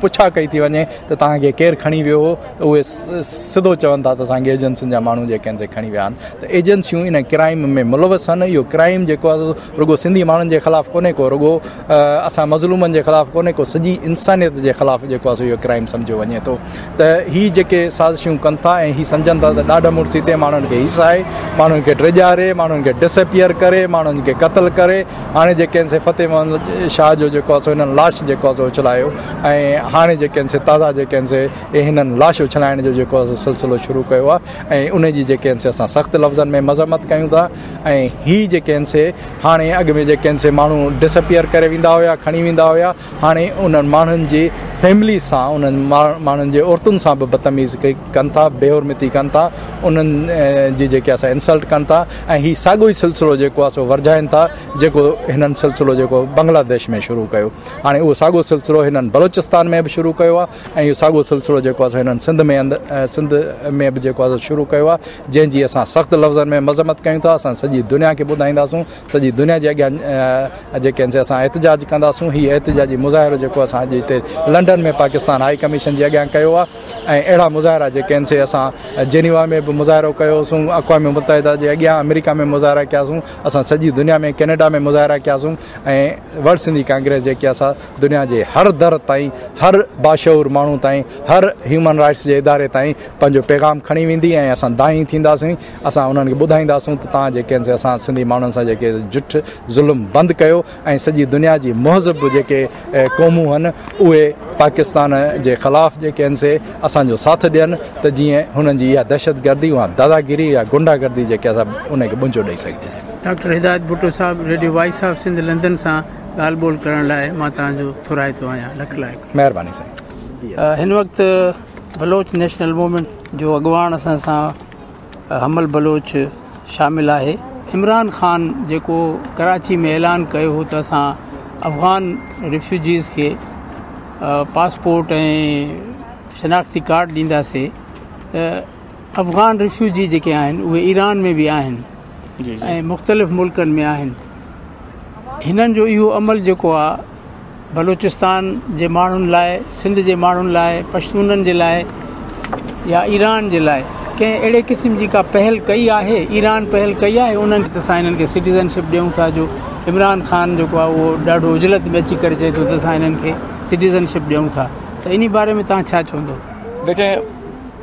पुछा कई थी वञे त तव्हांखे केरु खणी वियो हो त उहे सिधो चवनि था त असांखे एजेंसियुनि जा माण्हू जेके आहिनि से खणी विया आहिनि त एजेंसियूं इन क्राइम में मुलवस आहिनि इहो क्राइम जेको आहे रुगो सिंधी माण्हुनि जे ख़िलाफ़ु कोन्हे को रुगो असां मज़लूमनि जे ख़िलाफ़ु कोन्हे को सॼी इंसानियत जे ख़िलाफ़ु जेको आहे इहो क्राइम सम्झो वञे थो त हीअ जेके साज़िशूं कनि था ऐं हीअ सम्झनि था त ॾाढा मुड़ुस हिते माण्हुनि खे हिसाए माण्हुनि खे ड्रिजारे माण्हुनि खे डिसअपियर करे माण्हुनि खे क़तल करे हाणे जेके आहिनि से फ़तेह मोहम्मद शाह जो जेको आहे हिननि लाश जेको आहे उछलायो ऐं हाणे जेके आहिनि से ताज़ा जेके आहिनि से हिननि लाश उछलाइण जो जेको आहे सिलसिलो शुरू कयो आहे ऐं उन जी जेके आहिनि से असां सख़्तु लफ़्ज़नि में मज़म्मत कयूं था ऐं हीअ जेके आहिनि से हाणे अॻु में जेके आहिनि से माण्हू डिसअपियर करे वेंदा हुया खणी वेंदा हुया हाणे उन्हनि माण्हुनि जी फैमिली सां उन्हनि माण्हुनि जे औरतुनि सां बि बदतमीज़ कनि था बेहुरमती कनि था उन्हनि जी जेके असां इंसल्ट कनि था ऐं हीअ साॻियो ई सिलसिलो जेको आहे सो वर्जाइनि था जेको हिननि सिलसिलो जेको बांग्लादेश में शुरू कयो हाणे उहो साॻियो सिलसिलो हिननि बलोचिस्तान में बि शुरू कयो आहे ऐं इहो साॻियो सिलसिलो जेको आहे हिननि सिंध में बि जेको आहे शुरू कयो आहे जंहिंजी असां सख़्तु लफ़्ज़नि में मज़म्मत कयूं था असां सॼी दुनिया खे ॿुधाईंदासूं सॼी दुनिया जे अॻियां जेके आहिनि से असां एहतजाज कंदासूं हीअ एहतजाजी मुज़ाहिरो जेको असांजे हिते लंडन में पाकिस्तान हाई कमीशन जे अॻियां कयो आहे ऐं अहिड़ा मुज़ाहिरा जेके आहिनि से असां जेनीवा में बि मुज़ाहिरो कयोसीं अक़वाम मुतहिदा जे अॻियां अमेरिका में मुज़ाहिरा कयासीं असां सॼी दुनिया में कैनेडा में मुज़ाहिरा कयासीं ऐं वर्ल्ड सिंधी कांग्रेस जेके असां दुनिया जे हर दर ताईं हर बाशऊर माण्हू ताईं हर ह्यूमन राइट्स जे इदारे ताईं पंहिंजो पैगाम खणी वेंदी ऐं असां दाई थींदासीं असां उन्हनि खे ॿुधाईंदासीं त तव्हां जेके आहिनि से असां सिंधी माण्हुनि सां जेके जुठ ज़ुल्म बंदि कयो ऐं सॼी दुनिया जी महज़ब जेके क़ौमूं आहिनि उहे पाकिस्तान जे ख़िलाफ़ु जेके आहिनि से असांजो साथ ॾियनि त जीअं हुननि जी इहा दहशतगर्दी उहा दादागिरी या गुंडागर्दी जेके असां उनखे मुंझो ॾेई सघिजे डॉक्टर हिदायत भुट्टो साहब radio voice of Sindh London सां ॻाल्हि ॿोल करण लाइ मां तव्हांजो थोराइतो आहियां लख लाइ महिरबानी साईं हिन वक़्तु बलोच नेशनल मूवमेंट जो अॻुवाण असां सां हमल बलोच शामिल आहे। इमरान ख़ान जेको कराची में ऐलान कयो हो त असां अफ़गान रिफ्यूजीज़ खे पासपोर्ट ऐं शनाख्ती कार्ड ॾींदासीं, त अफ़गान रिफ्यूजी जेके आहिनि उहे ईरान में बि आहिनि ऐं मुख़्तलिफ़ मुल्कनि में आहिनि। हिननि जो इहो अमल जेको आहे बलूचिस्तान जे माण्हुनि लाइ, सिंध जे माण्हुनि लाइ, पश्तूननि जे लाइ या ईरान जे लाइ कंहिं अहिड़े क़िस्म जी का पहल कई आहे? ईरान पहल कई आहे उन्हनि त असां हिननि खे सिटीज़नशिप ॾियूं था, जो इमरान ख़ान जेको आहे उहो ॾाढो उजलत में अची करे चए थो त असां हिननि खे सिटीज़नशिप ॾियूं था, त इन बारे में तव्हां छा चवंदो? देखें,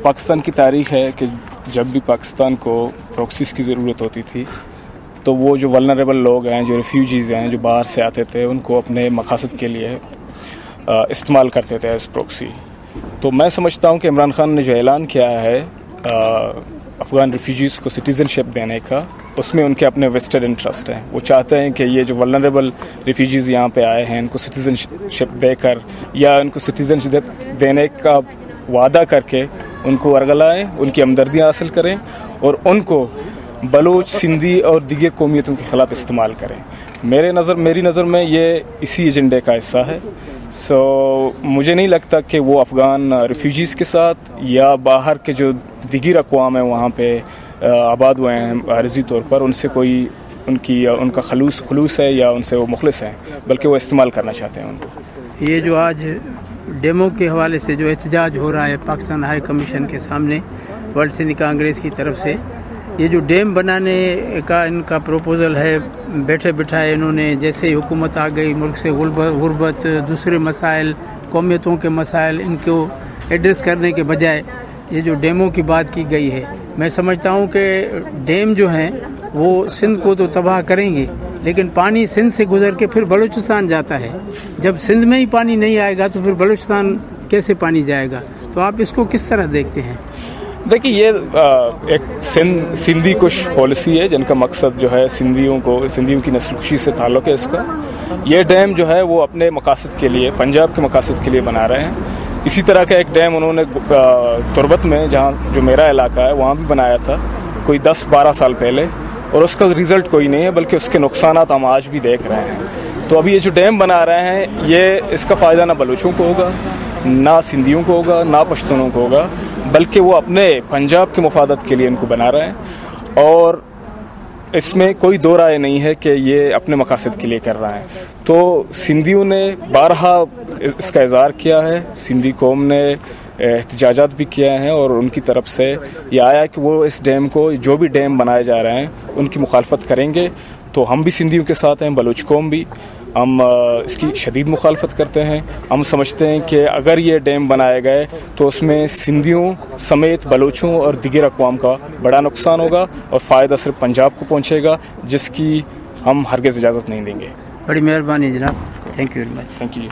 पाकिस्तान की तारीख़ है कि जब भी पाकिस्तान को प्रॉक्सीज़ की ज़रूरत होती थी तो वो जो वल्नरेबल लोग हैं, जो रिफ्यूजीज़ हैं, जो बाहर से आते थे, उनको अपने मकासद के लिए इस्तेमाल करते थे एज प्रॉक्सी। तो मैं समझता हूँ कि इमरान ख़ान ने जो ऐलान किया है अफ़गान रिफ्यूजीज़ को सिटीज़नशिप देने का, उसमें उनके अपने वेस्टेड इंटरेस्ट हैं। वो चाहते हैं कि ये जो वल्नरेबल रिफ्यूजीज़ यहाँ पे आए हैं इनको सिटीज़नशिप देकर या उनको सिटीज़नशिप देने का वादा करके उनको वर्गलाएँ, उनकी हमदर्दियाँ हासिल करें और उनको बलूच, सिंधी और दीगर कौमियतों के ख़िलाफ़ इस्तेमाल करें। मेरी नज़र में ये इसी एजेंडे का हिस्सा है। मुझे नहीं लगता कि वो अफ़गान रिफ्यूजीज़ के साथ या बाहर के जो दीगर अक़वाम हैं वहाँ पे आबाद हुए हैं आरज़ी तौर पर, उनसे कोई उनका खलूस है या उनसे वो मुखलिस हैं, बल्कि वो इस्तेमाल करना चाहते हैं उनको। ये जो आज डेमो के हवाले से जो एहतजाज हो रहा है पाकिस्तान हाई कमीशन के सामने वर्ल्ड सिंध कांग्रेस की तरफ से, ये जो डैम बनाने का इनका प्रपोज़ल है, बैठे बिठाए इन्होंने जैसे ही हुकूमत आ गई मुल्क से गुर्बत, दूसरे मसाइल, कौमियतों के मसाइल, इनको एड्रेस करने के बजाय ये जो डैमों की बात की गई है, मैं समझता हूँ कि डैम जो हैं वो सिंध को तो तबाह करेंगे, लेकिन पानी सिंध से गुजर के फिर बलूचिस्तान जाता है। जब सिंध में ही पानी नहीं आएगा तो फिर बलूचिस्तान कैसे पानी जाएगा? तो आप इसको किस तरह देखते हैं? देखिए, ये एक सिंधी कुश पॉलिसी है जिनका मकसद जो है सिंधियों की नस्लकुशी से ताल्लुक़ है इसका। ये डैम जो है वो अपने मकासद के लिए, पंजाब के मकासद के लिए बना रहे हैं। इसी तरह का एक डैम उन्होंने तुरबत में, जहाँ जो मेरा इलाका है, वहाँ भी बनाया था कोई 10-12 साल पहले, और उसका रिज़ल्ट कोई नहीं है, बल्कि उसके नुकसानात हम आज भी देख रहे हैं। तो अभी ये जो डैम बना रहे हैं, ये इसका फ़ायदा ना बलूचों को होगा, ना सिंधियों को होगा, ना पश्तूनों को होगा, बल्कि वो अपने पंजाब के मफादत के लिए इनको बना रहे हैं। और इसमें कोई दो राय नहीं है कि ये अपने मकासद के लिए कर रहा है। तो सिंधियों ने बारहा इसका इज़हार किया है, सिंधी कौम ने एहतजाजात भी किए हैं और उनकी तरफ से ये आया कि वो इस डैम को, जो भी डैम बनाए जा रहे हैं उनकी मुखालफत करेंगे। तो हम भी सिंधियों के साथ हैं, बलूच कौम भी, हम इसकी शदीद मुखालफत करते हैं। हम समझते हैं कि अगर ये डैम बनाए गए तो उसमें सिंधियों समेत बलूचों और दीगर अक़वाम का बड़ा नुकसान होगा और फ़ायदा सिर्फ पंजाब को पहुँचेगा, जिसकी हम हरगिज़ इजाज़त नहीं देंगे। बड़ी मेहरबानी जनाब, thank U very much. Thank U.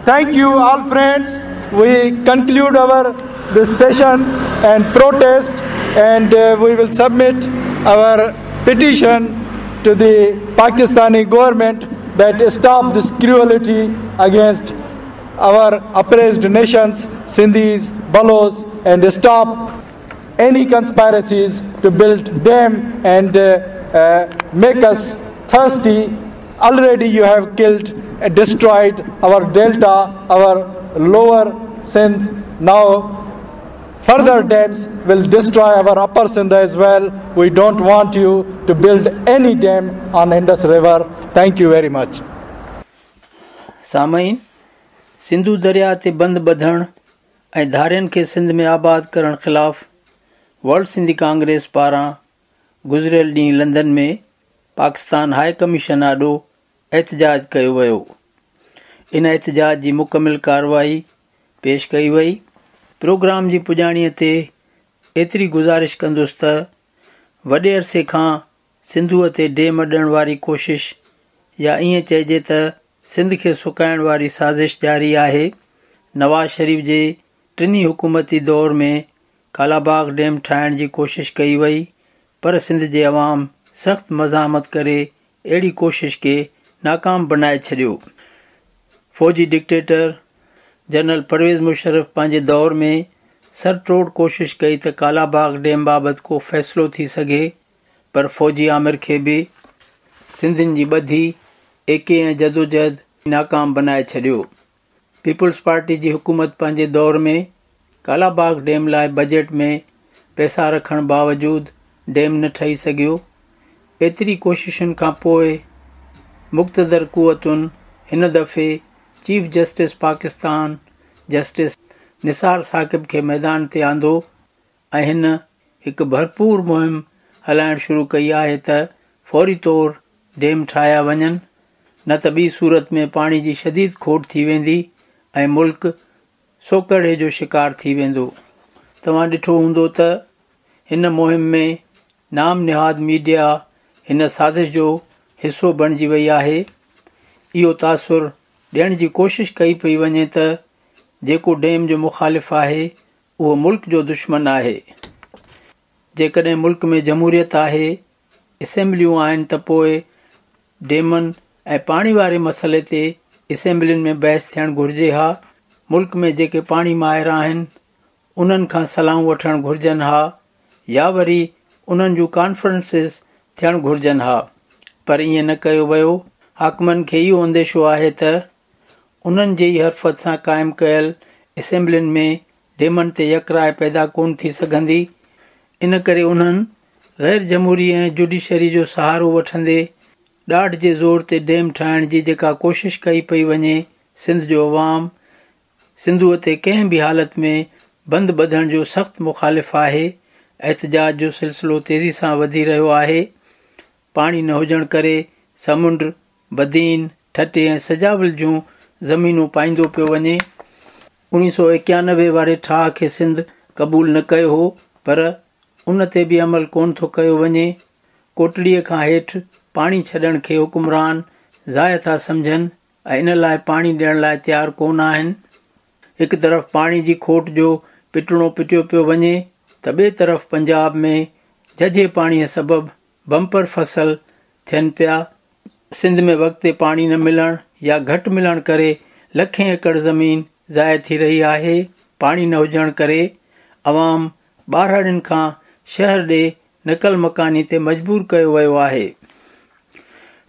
Thank you all friends. We conclude this session and protest, and we will submit our petition to the Pakistani government that stop this cruelty against our oppressed nations, Sindhis, Balos, and stop any conspiracies to build dam and make us thirsty. Already you have killed and destroyed our delta, our lower Sindh. Now further dams will destroy our upper Sindh as well. We don't want you to build any dam on Indus River. Thank you very much. सामईन, सिंधु दरिया ते बंद ॿधण ऐं धारियुनि खे सिंध में आबाद करण ख़िलाफ़ वर्ल्ड सिंधी कांग्रेस पारां गुज़िरियल ॾींहुं लंदन में पाकिस्तान हाई कमीशन आॾो एहतजाज कयो वियो। इन एहतजाज जी मुकमिल कार्रवाई पेश कई वई। प्रोग्राम जी पुॼाणीअ ते एतिरी गुज़ारिश कंदुसि त वॾे अरसे खां सिंधूअ ते डेम ॾियण वारी कोशिश या ईअं चइजे त सिंध खे सुकाइण वारी साज़िश जारी आहे। नवाज़ शरीफ़ जे टिनी हुकूमती दौर में कालाबाग डैम ठाहिण जी कोशिश कई वई, पर सिंध जे अवाम सख़्त मज़ामत करे अहिड़ी कोशिश खे नाकाम बनाए छॾियो। फ़ौजी डिक्टेटर जनरल परवेज़ मुशर्रफ पंहिंजे दौर में सरतोड़ कोशिश कई त कालाबाग डैम बाबति को फ़ैसिलो थी सघे, पर फ़ौजी आमिर खे बि सिंधियुनि जी ॿधी एके ऐं जदोजहद नाकाम बनाए छॾियो। पीपुल्स पार्टी जी हुकूमत पंहिंजे दौर में कालाबाग डैम लाइ बजट में पैसा रखण बावजूदि डैम न ठही सघियो। एतिरी कोशिशुनि खां पोइ मुक़्तदर क़ुवतुनि हिन दफ़े chief justice Pakistan justice Nisar Saqib खे मैदान ते आंदो ऐं हिन हिकु भरपूर मुहिम हलाइण शुरू कई आहे त फौरी तौर डैम ठाहिया वञनि, न त ॿी सूरत में पाणी जी शदीद खोट थी वेंदी ऐं मुल्क सोकड़े जो शिकार थी वेंदो। तव्हां ॾिठो हूंदो त हिन मुहिम में नाम निहाद मीडिया हिन साज़िश जो हिसो बणिजी वई आहे। इहो तासुर ॾियण जी कोशिश कई पई वञे त जेको डैम जो मुखालिफ़ आहे उहो मुल्क जो दुश्मन आहे। जेकॾहिं मुल्क में जमहूरियत आहे, असेंबलियूं आहिनि, त पोइ डैमनि ऐं पाणी वारे मसइले ते असेंबलियुनि में बहस थियणु घुरिजे हा। मुल्क में जेके पाणी माहिर आहिनि उन्हनि खां सलाहूं वठणु घुरिजनि हा, या वरी उन्हनि जूं कॉन्फ्रेंसिस थियणु घुरिजनि हा, पर ईअं न कयो वियो। हाकमनि खे इहो अंदेशो आहे त उन्हनि जे ई हरफत सां क़ाइमु कयल असेंबलियुनि में डैमनि ते यकराय पैदा कोन थी सघंदी। इन करे उन्हनि गैर जमहूरी ऐं जुडिशरी जो सहारो वठंदे ॾाढ जे ज़ोर ते डैम ठाहिण जी जेका कोशिश कई पई वञे, सिंध जो अवाम सिंधूअ ते कंहिं बि हालत में बंद ॿधण जो सख़्तु मुखालिफ़ आहे। एहतजाज जो सिलसिलो तेज़ी सां वधी रहियो आहे। पाणी न हुजण करे समुंड, बदीन, ठटे ऐं सजावल जूं ज़मीनूं पाईंदो पियो वञे। 1991 वारे ठाह खे सिंध क़बूल न कयो हो, पर उन ते बि अमल कोन थो कयो वञे। कोटड़ीअ खां हेठि पाणी छॾण खे हुकुमरान ज़ाय था सम्झनि ऐं इन लाइ पाणी ॾियण लाइ तयारु कोन आहिनि। हिकु तरफ़ पाणी जी खोट जो पिटणो पिटियो पियो वञे, त ॿिए तरफ़ पंजाब में झझे पाणीअ सबबु बम्पर फसल थियनि पिया। सिंध में वक़्ते पाणी न मिलण या घटि मिलण करे लखें एकड़ ज़मीन ज़ाय थी रही आहे। पाणी न हुजण करे अवाम ॿारहड़ियुनि खां शहर ॾे नक़ल मकानी ते मजबूर कयो वियो आहे।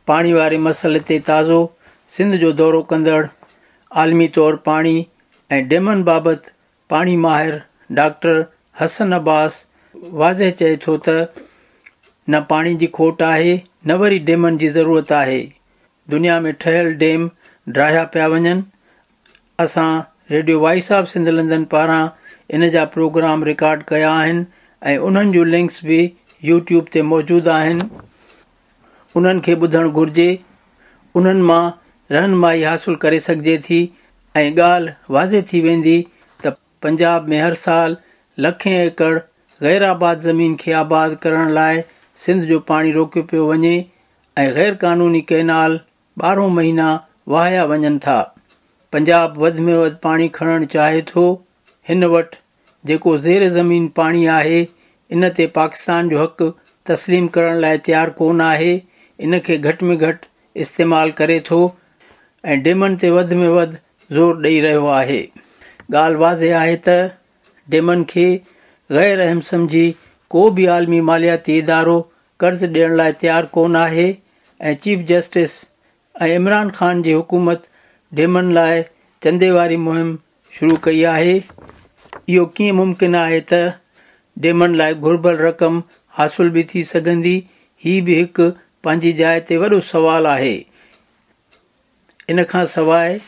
पाणी वारे मसइले ते ताज़ो सिंध जो दौरो कंदड़ आलमी तौर पाणी ऐं डैमनि बाबति पाणी माहिर डॉक्टर हसन अब्बास वाज़ह चए थो त न पाणी जी खोट आहे, न वरी डैमनि जी ज़रूरत आहे। दुनिया में ठहियल डैम ड्राहिया पिया वञनि। असां radio voice of Sindh London पारां इन जा प्रोग्राम रिकॉर्ड कया आहिनि ऐं उन्हनि जूं लिंक्स बि यूट्यूब ते मौजूदु आहिनि। उन्हनि खे ॿुधणु घुरिजे। उन्हनि मां रहनुमाई हासिलु करे सघिजे थी ऐं ॻाल्हि वाज़े थी वेंदी त पंजाब में हर साल लखें एकड़ गैर आबाद ज़मीन खे आबाद करण लाइ सिंध जो पाणी रोकियो पियो वञे ऐं गैर क़ानूनी कैनाल 12 महीना वहाया वञनि था। पंजाब वधि में वधि पाणी खणणु चाहे थो। हिन वटि जेको ज़ेर ज़मीन पाणी आहे, इन ते पाकिस्तान जो हक़ तस्लीम करण लाइ तयारु कोन आहे। इन खे घटि में घटि इस्तेमालु करे थो ऐं डैमनि ते वधि में वधि ज़ोर ॾेई रहियो आहे। ॻाल्हि वाज़े आहे त डैमनि खे गैर अहम सम्झी को बि आलमी मालियाती इदारो कर्ज़ ॾियण लाइ तयारु कोन आहे ऐं चीफ जस्टिस ऐं इमरान ख़ान जी हुकूमत डैमनि लाइ चंदे वारी मुहिम शुरू कई आहे। इहो कीअं मुमकिन आहे त डैमनि लाइ घुर्बल रक़म हासिल बि थी सघंदी? ही बि हिकु पंहिंजी जाइ ते वॾो सुवालु आहे। इन खां सवाइ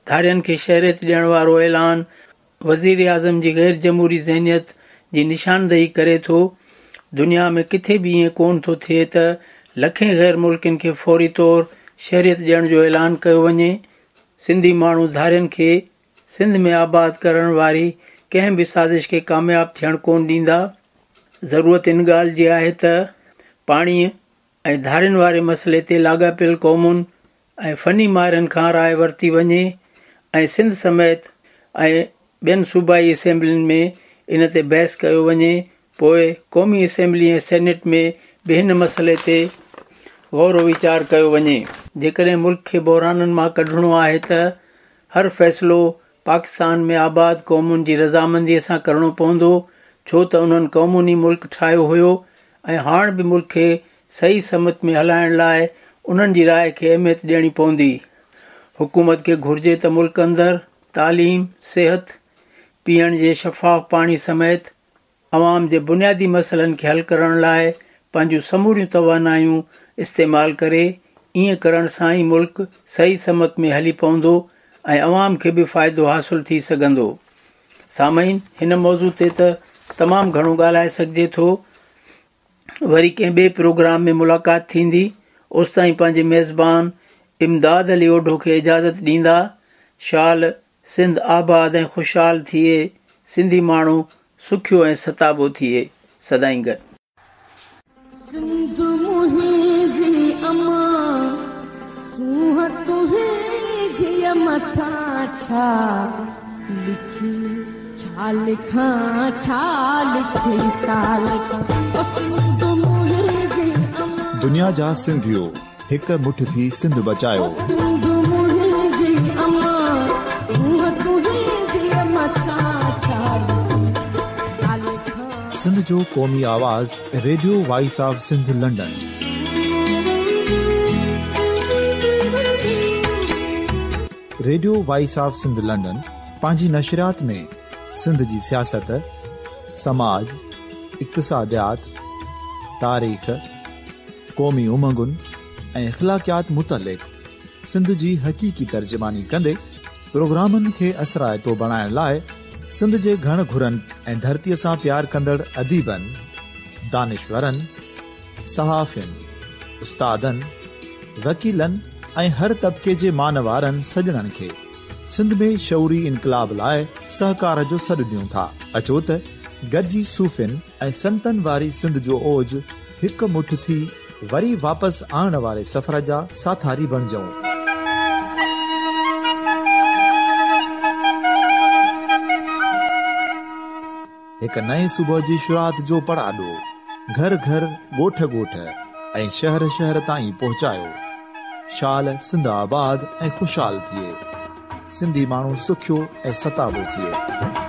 धारियनि खे शहरियत ॾियण वारो ऐलान वज़ीर आज़म जी गैर जमहूरी ज़हनियत जी निशानदेही करे थो। दुनिया में किथे बि ईअं कोन थो थिए त लखें गैर मुल्कनि खे फौरी तौर शहरियत ॾियण जो ऐलान कयो वञे। सिंधी माण्हू धारियनि खे सिंध में आबाद करण वारी कंहिं बि साज़िश खे कामयाबु थियणु कोन ॾींदा। ज़रूरत इन ॻाल्हि जी आहे त पाणीअ ऐं धारियुनि वारे मसइले ते लाॻापियल क़ौमुनि ऐं फ़नी माहिरनि खां राय वरिती वञे ऐं सिंध समेत ऐं ॿियनि सूबाई असेंबलियुनि में इन ते बहस कयो वञे। पोइ क़ौमी असेंबली ऐं सेनेट में बि हिन मसइले ते गौर वीचार कयो वञे। जेकॾहिं मुल्क खे बहिराननि मां कढणो आहे त हर फ़ैसिलो पाकिस्तान में आबाद क़ौमुनि जी रज़ामंदीअ सां करणो पवंदो, छो त उन्हनि क़ौमुनि मुल्क ठाहियो हुयो ऐं हाणे बि मुल्क खे सही समत में हलाइण लाइ उन्हनि जी राय खे अहमियत ॾियणी पवंदी। हुकूमत खे घुर्जे त मुल्क अंदरि तालीम, सिहत, पीअण जे शफ़ाफ़ पाणी समेत अवाम जे बुनियादी मसइलनि खे हल करण लाइ पंहिंजूं समूरियूं तवानायूं इस्तेमालु करे। ईअं करण सां ई मुल्क सही समत में हली पवंदो ऐं अवाम खे बि फ़ाइदो हासिलु थी सघंदो। सामईन, हिन मौज़ू ते त तमामु घणो ॻाल्हाए सघिजे थो। वरी कंहिं ॿिए प्रोग्राम में मुलाक़ात थींदी। ओसिताईं पंहिंजे मेज़बान इमदाद अली ओढो खे इजाज़त ॾींदा। शाल सिंध आबाद ऐं ख़ुशहाल थिए, सिंधी माण्हू सुखियो ऐं सताबो थिए। सदाईं गॾु। दुनिया जा सिंधियो हिक मुठ थी सिंध बचायो। सिंध जो क़ौमी आवाज़ radio voice of Sindh London. Radio voice of Sindh London पंहिंजी नशरियात में सिंध जी सियासत, समाज, इक़्तिसादियात, तारीख़, क़ौमी उमंगुनि ऐं इख़्लाक़ियात मुतलिक़ सिंध जी हक़ीक़ी तर्जुमानी कंदे प्रोग्रामनि खे असराइतो बणाइण लाइ सिंध जे घण घुरनि ऐं धरतीअ सां प्यार कंदड़ अदीबनि, दानिशवरनि, सहाफ़ियुनि, उस्तादनि, वकीलनि ऐं हर तबिके जे मानवारनि सजणनि खे सिंध में शऊरी इनकलाब लाइ सहकार जो सॾु ॾियूं था। अचो त गॾिजी सूफ़ियुनि ऐं संतनि वारी सिंध जो ओज हिकु मुठ थी वरी वापसि आणण वारे सफ़र जा साथारी बणिजऊं। हिक नए सुबुह जी शुरूआत जो पड़ाॾो घर घर, ॻोठ ॻोठ ऐं शहर शहर ताईं पहुचायो। शाल सिंध आबाद ऐं ख़ुशहाल थिए, सिंधी माण्हू सुखियो ऐं सताबो थिए।